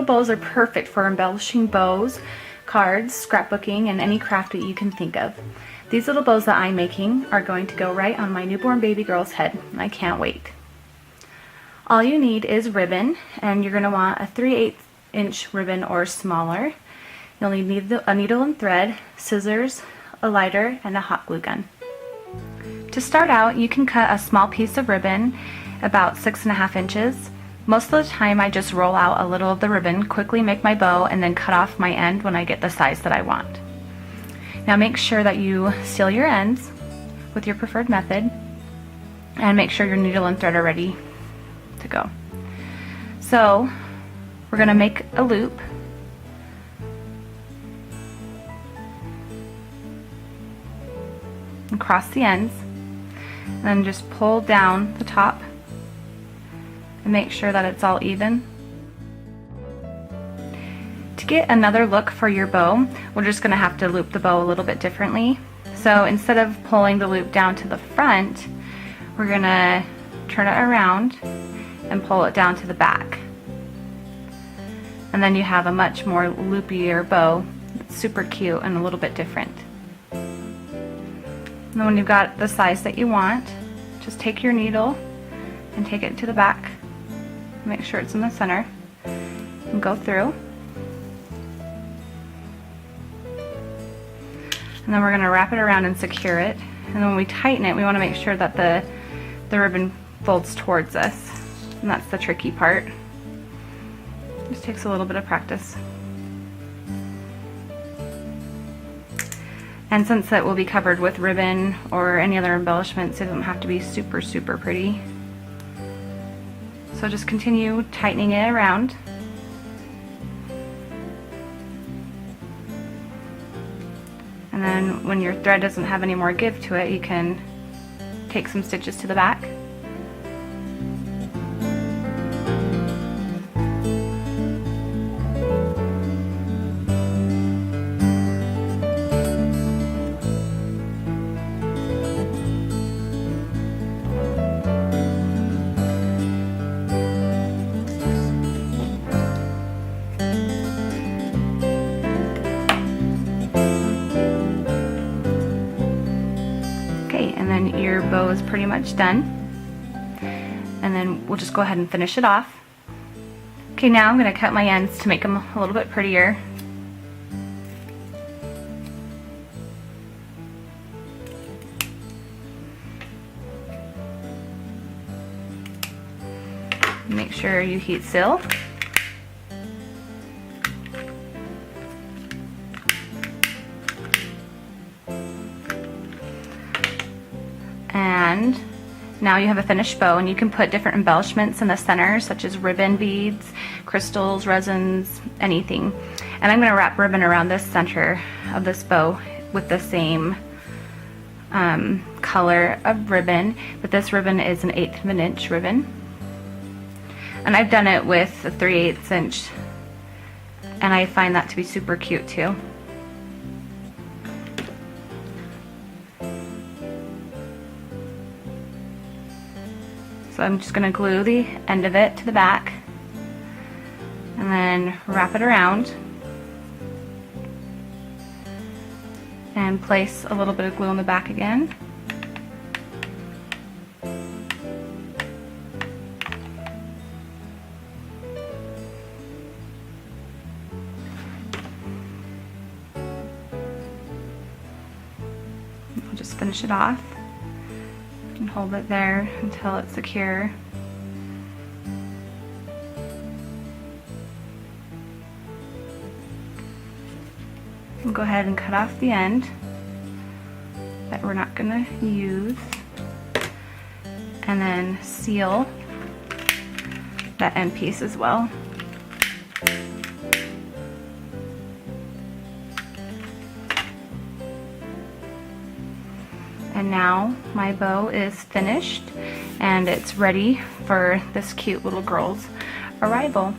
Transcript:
bows are perfect for embellishing bows, cards, scrapbooking, and any craft that you can think of. These little bows that I'm making are going to go right on my newborn baby girl's head. I can't wait. All you need is ribbon, and you're going to want a 3/8 inch ribbon or smaller. You'll need a needle and thread, scissors, a lighter, and a hot glue gun. To start out, you can cut a small piece of ribbon about 6.5 inches. Most of the time I just roll out a little of the ribbon, quickly make my bow, and then cut off my end when I get the size that I want. Now make sure that you seal your ends with your preferred method, and make sure your needle and thread are ready to go. So we're going to make a loop. And cross the ends, and then just pull down the top and make sure that it's all even. To get another look for your bow, we're just going to have to loop the bow a little bit differently. So instead of pulling the loop down to the front, we're going to turn it around and pull it down to the back. And then you have a much more loopier bow. It's super cute and a little bit different. And then when you've got the size that you want, just take your needle and take it to the back. Make sure it's in the center and go through. And then we're going to wrap it around and secure it. And then when we tighten it, we want to make sure that the ribbon folds towards us. And that's the tricky part. It just takes a little bit of practice. And since it will be covered with ribbon or any other embellishments, it doesn't have to be super, super pretty. So just continue tightening it around. And then when your thread doesn't have any more give to it, you can take some stitches to the back. And then your bow is pretty much done. And then we'll just go ahead and finish it off. Okay, now I'm going to cut my ends to make them a little bit prettier. Make sure you heat seal. And now you have a finished bow, and you can put different embellishments in the center, such as ribbon, beads, crystals, resins, anything. And I'm going to wrap ribbon around this center of this bow with the same color of ribbon, but this ribbon is an 1/8 of an inch ribbon. And I've done it with a 3/8 inch, and I find that to be super cute too. So I'm just going to glue the end of it to the back and then wrap it around and place a little bit of glue on the back again. I'll just finish it off. And hold it there until it's secure. And go ahead and cut off the end that we're not going to use, and then seal that end piece as well. And now my bow is finished and it's ready for this cute little girl's arrival.